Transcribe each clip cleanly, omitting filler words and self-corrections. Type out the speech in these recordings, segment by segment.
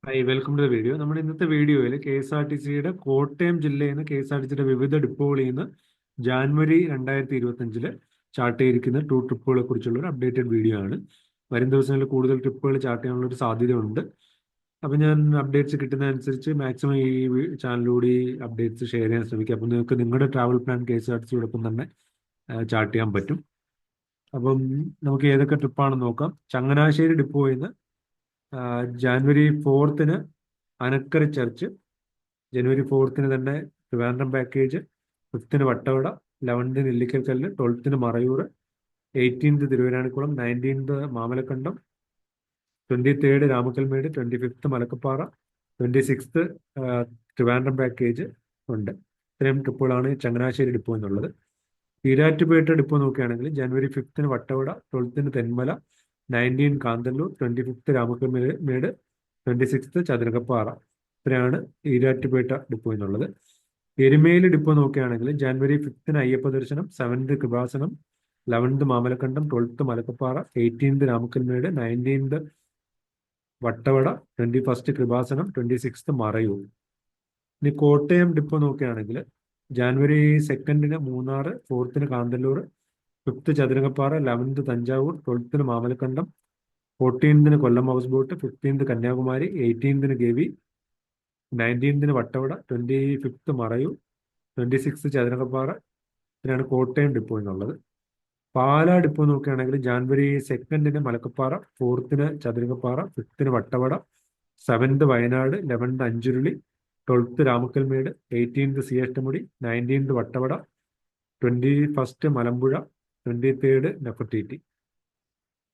Hi welcome to the video. നമ്മുടെ ഇന്നത്തെ വീഡിയോയിൽ കെ എസ് ആർ ടി സിയുടെ കോട്ടയം ജില്ലയിൽ നിന്ന് കെ എസ് ആർ ടി സിയുടെ വിവിധ ഡിപ്പോകളിൽ നിന്ന് ജാനുവരി 2025 ചാർട്ട് ചെയ്തിരിക്കുന്ന ട്രിപ്പുകളെ കുറിച്ചുള്ള ഒരു അപ്ഡേറ്റഡ് വീഡിയോ ആണ്. വരും ദിവസങ്ങളിൽ കൂടുതൽ ട്രിപ്പുകൾ ചാർട്ട് ചെയ്യാനുള്ള ഒരു സാധ്യതയുണ്ട്. അപ്പം ഞാൻ അപ്ഡേറ്റ്സ് കിട്ടുന്നതനുസരിച്ച് മാക്സിമം ഈ ചാനലിലൂടെ ഈ അപ്ഡേറ്റ്സ് ഷെയർ ചെയ്യാൻ ശ്രമിക്കുക. അപ്പം നിങ്ങൾക്ക് നിങ്ങളുടെ travel plan K S R T സിയോടൊപ്പം തന്നെ ചാർട്ട് ചെയ്യാൻ പറ്റും. അപ്പം നമുക്ക് ഏതൊക്കെ ട്രിപ്പാണെന്ന് നോക്കാം. ചങ്ങനാശ്ശേരി ഡിപ്പോയിൽ നിന്ന് ജാനുവരി 4 അനക്കര ചർച്ച്, ജനുവരി 4 തന്നെ ട്രിവാൻഡ്രം പാക്കേജ്, 5 വട്ടവട, 11 ഇല്ലിക്കൽക്കല്ല്, 12 മറയൂർ, 18 തിരുവരാണിക്കുളം, 19 മാമലക്കണ്ടം, 23 രാമക്കൽമേട്, 25 മലക്കപ്പാറ, 26 ട്രിവാൻഡ്രം പാക്കേജ് ഉണ്ട്. ഇത്രയും ട്രിപ്പുകളാണ് ചങ്ങനാശ്ശേരി ഡിപ്പോ എന്നുള്ളത്. ഈരാറ്റുപേട്ട ഡിപ്പോ നോക്കുകയാണെങ്കിൽ ജനുവരി 5 വട്ടവട, 12 തെന്മല, 19 കാന്തല്ലൂർ, 25 രാമക്കൽമേട്, 26 ചതുരകപ്പാറ. ഇത്രയാണ് ഈരാറ്റുപേട്ട ഡിപ്പോ എന്നുള്ളത്. എരുമേലി ഡിപ്പോ നോക്കുകയാണെങ്കിൽ ജനുവരി 5 അയ്യപ്പ ദർശനം, 7 കൃപാസനം, 11 മാമലക്കണ്ടം, 12 മലക്കപ്പാറ, 18 രാമക്കൽമേട്, 19 വട്ടവട, 21 കൃപാസനം, 26 മറയൂർ. ഇനി കോട്ടയം ഡിപ്പോ നോക്കുകയാണെങ്കിൽ ജാനുവരി 2 മൂന്നാർ, 4 കാന്തല്ലൂർ, 5 ചതുരംഗപ്പാറ, 11 തഞ്ചാവൂർ, 12 മാമലക്കണ്ടം, 14 കൊല്ലം ഹൗസ് ബോട്ട്, 15 കന്യാകുമാരി, 18 ഗവി, 19 വട്ടവട, 25 മറയൂർ, 26 ചതുരംഗപ്പാറ. ഇതിനാണ് കോട്ടയം ഡിപ്പോ എന്നുള്ളത്. പാലാ ഡിപ്പോ നോക്കുകയാണെങ്കിൽ ജാനുവരി 2 മലക്കപ്പാറ, 4 ചതുരംഗപ്പാറ, 5 വട്ടവട, 7 വയനാട്, 11 അഞ്ചുരുളി, 12 രാമക്കൽമേട്, 18 സിയഷ്ടമുടി, 19 വട്ടവട, 21 മലമ്പുഴ, 23 നെഫർട്ടിറ്റി,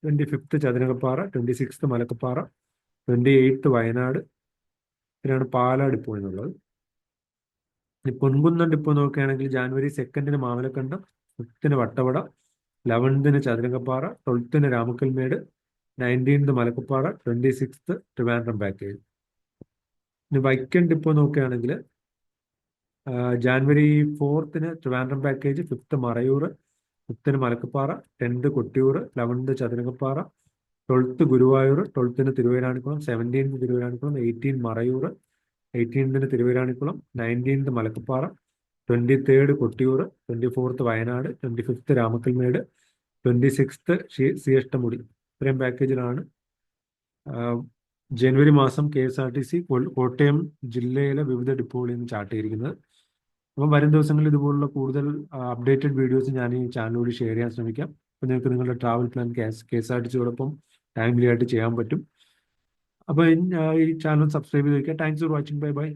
25 ചതുരംഗപ്പാറ, 26 മലക്കപ്പാറ, 28 വയനാട്. ഇതിനാണ് പാലാ ഡിപ്പോ എന്നുള്ളത്. ഇനി പൊൻകുന്നം ഡിപ്പോ നോക്കുകയാണെങ്കിൽ ജാനുവരി 2 മാമലക്കണ്ടം, 5 വട്ടവട, 11 ചതുരംഗപ്പാറ, 12 രാമക്കൽമേട്, 19 മലക്കപ്പാറ, 26 ട്രിവാൻഡ്രം പാക്കേജ്. ഇനി വൈക്കം ഡിപ്പോ നോക്കുകയാണെങ്കിൽ ജാനുവരി 4 ട്രിവാൻഡ്രം പാക്കേജ്, 5 മറയൂർ, 5 മലക്കപ്പാറ, 10 കൊട്ടിയൂർ, 11 ചതുരംഗപ്പാറ, 12 ഗുരുവായൂർ, 12 തിരുവരാണിക്കുളം, 17 തിരുവരാണിക്കുളം, 18 മറയൂർ, 18 തിരുവരാണിക്കുളം, 19 മലക്കപ്പാറ, 23 കൊട്ടിയൂർ, 24 വയനാട്, 25 രാമക്കൽമേട്, 26 സിയഷ്ടമുടി. ഇത്രയും പാക്കേജിലാണ് ജനുവരി മാസം K S R T C Kottayam ജില്ലയിലെ വിവിധ ഡിപ്പോകളിൽ നിന്ന് ചാർട്ട് ചെയ്തിരിക്കുന്നത്. അപ്പം വരും ദിവസങ്ങളിൽ ഇതുപോലുള്ള കൂടുതൽ അപ്ഡേറ്റഡ് വീഡിയോസ് ഞാൻ ഈ ചാനലിലൂടെ ഷെയർ ചെയ്യാൻ ശ്രമിക്കാം. അപ്പം നിങ്ങൾക്ക് നിങ്ങളുടെ travel plan K S R T സിയോടൊപ്പം ടൈംലി ആയിട്ട് ചെയ്യാൻ പറ്റും. അപ്പോൾ ഈ ചാനൽ സബ്സ്ക്രൈബ് ചെയ്ത് വയ്ക്കുക. Thanks for watching. Bye by.